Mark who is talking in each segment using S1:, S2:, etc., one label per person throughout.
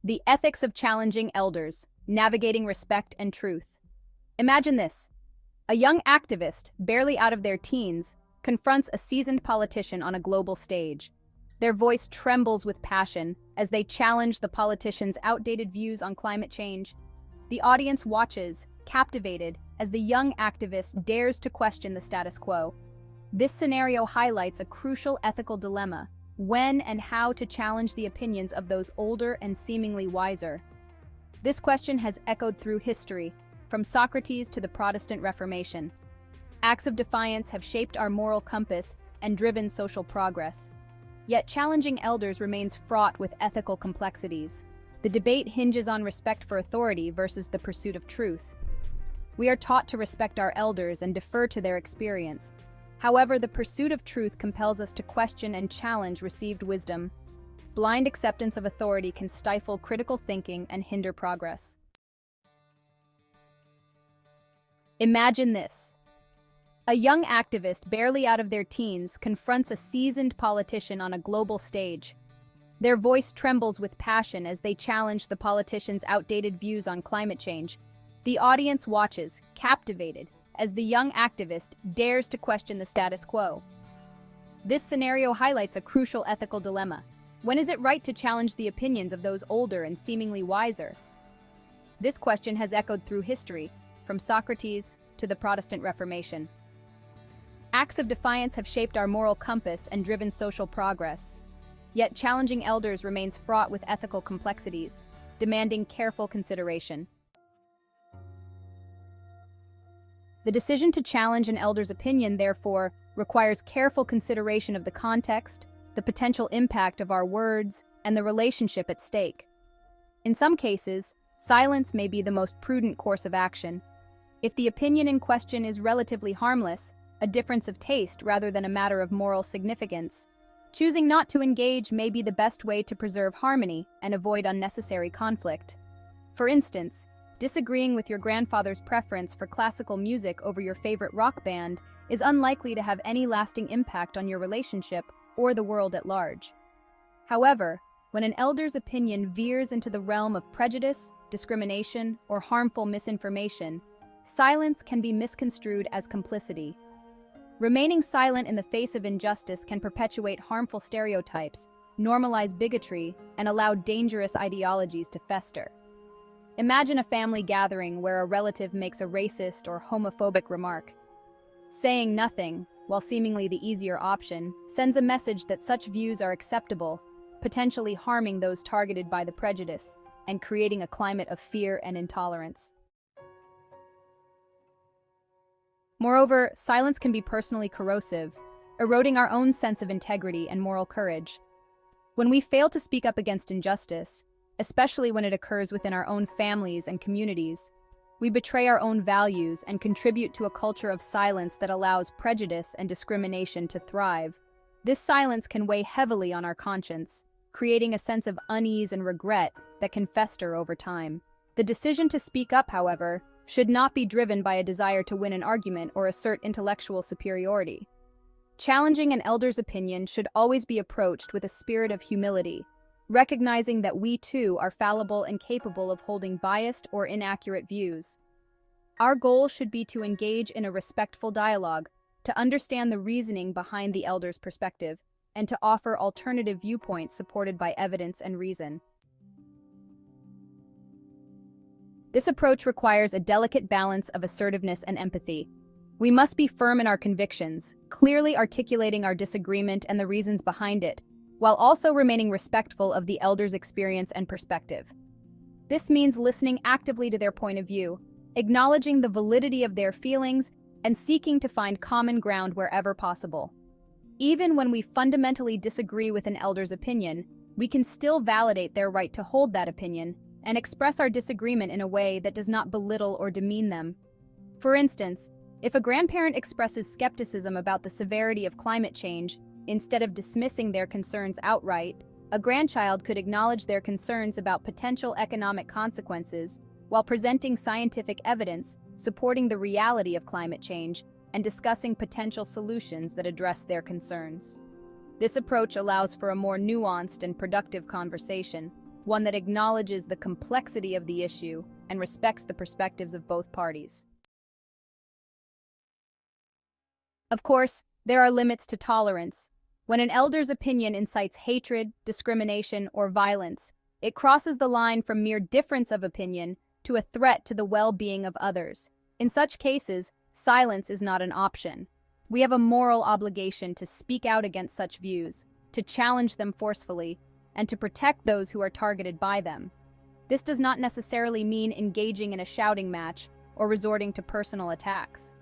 S1: The ethics of challenging elders, navigating respect and truth. Imagine this. A young activist, barely out of their teens, confronts a seasoned politician on a global stage. Their voice trembles with passion as they challenge the politician's outdated views on climate change. The audience watches, captivated, as the young activist dares to question the status quo. This scenario highlights a crucial ethical dilemma: when and how to challenge the opinions of those older and seemingly wiser. This question has echoed through history, from Socrates to the Protestant Reformation. Acts of defiance have shaped our moral compass and driven social progress. Yet challenging elders remains fraught with ethical complexities. The debate hinges on respect for authority versus the pursuit of truth. We are taught to respect our elders and defer to their experience. However, the pursuit of truth compels us to question and challenge received wisdom. Blind acceptance of authority can stifle critical thinking and hinder progress. Imagine this. A young activist, barely out of their teens, confronts a seasoned politician on a global stage. Their voice trembles with passion as they challenge the politician's outdated views on climate change. The audience watches, captivated, as the young activist dares to question the status quo. This scenario highlights a crucial ethical dilemma. When is it right to challenge the opinions of those older and seemingly wiser? This question has echoed through history, from Socrates to the Protestant Reformation. Acts of defiance have shaped our moral compass and driven social progress. Yet challenging elders remains fraught with ethical complexities, demanding careful consideration. The decision to challenge an elder's opinion, therefore, requires careful consideration of the context, the potential impact of our words, and the relationship at stake. In some cases, silence may be the most prudent course of action. If the opinion in question is relatively harmless, a difference of taste rather than a matter of moral significance, choosing not to engage may be the best way to preserve harmony and avoid unnecessary conflict. For instance, disagreeing with your grandfather's preference for classical music over your favorite rock band is unlikely to have any lasting impact on your relationship or the world at large. However, when an elder's opinion veers into the realm of prejudice, discrimination, or harmful misinformation, silence can be misconstrued as complicity. Remaining silent in the face of injustice can perpetuate harmful stereotypes, normalize bigotry, and allow dangerous ideologies to fester. Imagine a family gathering where a relative makes a racist or homophobic remark. Saying nothing, while seemingly the easier option, sends a message that such views are acceptable, potentially harming those targeted by the prejudice and creating a climate of fear and intolerance. Moreover, silence can be personally corrosive, eroding our own sense of integrity and moral courage. When we fail to speak up against injustice, especially when it occurs within our own families and communities, we betray our own values and contribute to a culture of silence that allows prejudice and discrimination to thrive. This silence can weigh heavily on our conscience, creating a sense of unease and regret that can fester over time. The decision to speak up, however, should not be driven by a desire to win an argument or assert intellectual superiority. Challenging an elder's opinion should always be approached with a spirit of humility, recognizing that we too are fallible and capable of holding biased or inaccurate views. Our goal should be to engage in a respectful dialogue, to understand the reasoning behind the elder's perspective, and to offer alternative viewpoints supported by evidence and reason. This approach requires a delicate balance of assertiveness and empathy. We must be firm in our convictions, clearly articulating our disagreement and the reasons behind it, while also remaining respectful of the elder's experience and perspective. This means listening actively to their point of view, acknowledging the validity of their feelings, and seeking to find common ground wherever possible. Even when we fundamentally disagree with an elder's opinion, we can still validate their right to hold that opinion and express our disagreement in a way that does not belittle or demean them. For instance, if a grandparent expresses skepticism about the severity of climate change, instead of dismissing their concerns outright, a grandchild could acknowledge their concerns about potential economic consequences while presenting scientific evidence supporting the reality of climate change and discussing potential solutions that address their concerns. This approach allows for a more nuanced and productive conversation, one that acknowledges the complexity of the issue and respects the perspectives of both parties. Of course, there are limits to tolerance. When an elder's opinion incites hatred, discrimination, or violence, it crosses the line from mere difference of opinion to a threat to the well-being of others. In such cases, silence is not an option. We have a moral obligation to speak out against such views, to challenge them forcefully, and to protect those who are targeted by them. This does not necessarily mean engaging in a shouting match or resorting to personal attacks.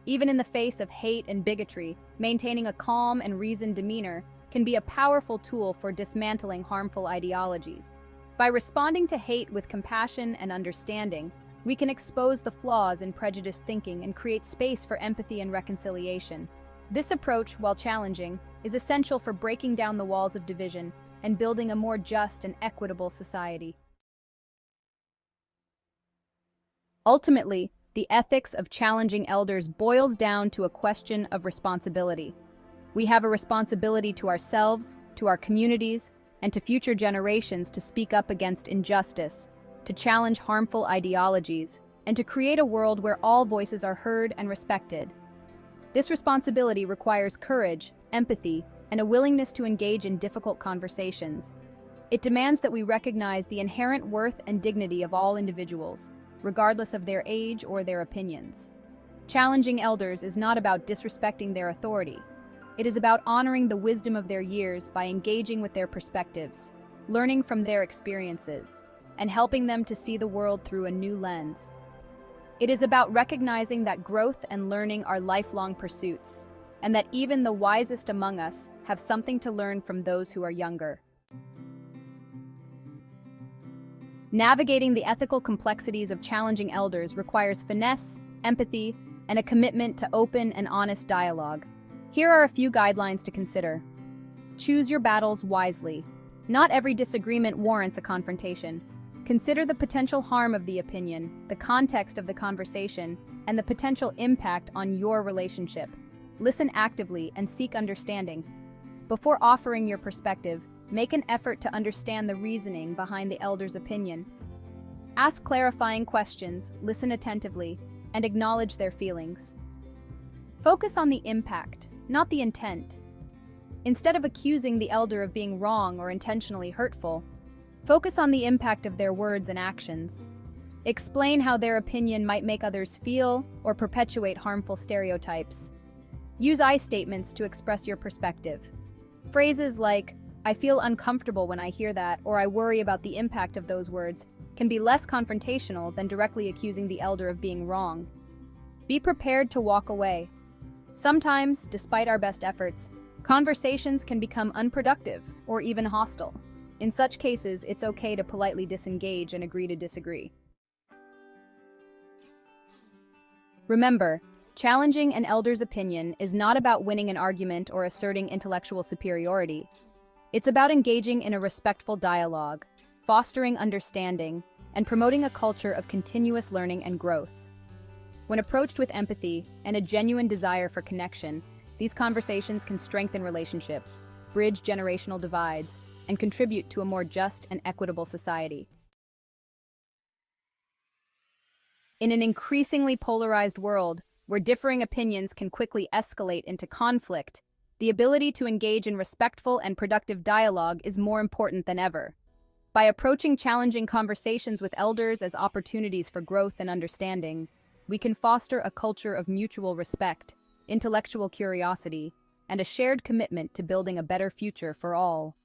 S1: Even in the face of hate and bigotry, maintaining a calm and reasoned demeanor can be a powerful tool for dismantling harmful ideologies. By responding to hate with compassion and understanding, we can expose the flaws in prejudiced thinking and create space for empathy and reconciliation. This approach, while challenging, is essential for breaking down the walls of division and building a more just and equitable society. Ultimately, the ethics of challenging elders boils down to a question of responsibility. We have a responsibility to ourselves, to our communities, and to future generations to speak up against injustice, to challenge harmful ideologies, and to create a world where all voices are heard and respected. This responsibility requires courage, empathy, and a willingness to engage in difficult conversations. It demands that we recognize the inherent worth and dignity of all individuals, regardless of their age or their opinions. Challenging elders is not about disrespecting their authority. It is about honoring the wisdom of their years by engaging with their perspectives, learning from their experiences, and helping them to see the world through a new lens. It is about recognizing that growth and learning are lifelong pursuits, and that even the wisest among us have something to learn from those who are younger. Navigating the ethical complexities of challenging elders requires finesse, empathy, and a commitment to open and honest dialogue. Here are a few guidelines to consider. Choose your battles wisely. Not every disagreement warrants a confrontation. Consider the potential harm of the opinion, the context of the conversation, and the potential impact on your relationship. Listen actively and seek understanding. Before offering your perspective, make an effort to understand the reasoning behind the elder's opinion. Ask clarifying questions, listen attentively, and acknowledge their feelings. Focus on the impact, not the intent. Instead of accusing the elder of being wrong or intentionally hurtful, focus on the impact of their words and actions. Explain how their opinion might make others feel or perpetuate harmful stereotypes. Use I statements to express your perspective. Phrases like, "I feel uncomfortable when I hear that," or "I worry about the impact of those words," can be less confrontational than directly accusing the elder of being wrong. Be prepared to walk away. Sometimes, despite our best efforts, conversations can become unproductive or even hostile. In such cases, it's okay to politely disengage and agree to disagree. Remember, challenging an elder's opinion is not about winning an argument or asserting intellectual superiority. It's about engaging in a respectful dialogue, fostering understanding, and promoting a culture of continuous learning and growth. When approached with empathy and a genuine desire for connection, these conversations can strengthen relationships, bridge generational divides, and contribute to a more just and equitable society. In an increasingly polarized world, where differing opinions can quickly escalate into conflict, the ability to engage in respectful and productive dialogue is more important than ever. By approaching challenging conversations with elders as opportunities for growth and understanding, we can foster a culture of mutual respect, intellectual curiosity, and a shared commitment to building a better future for all.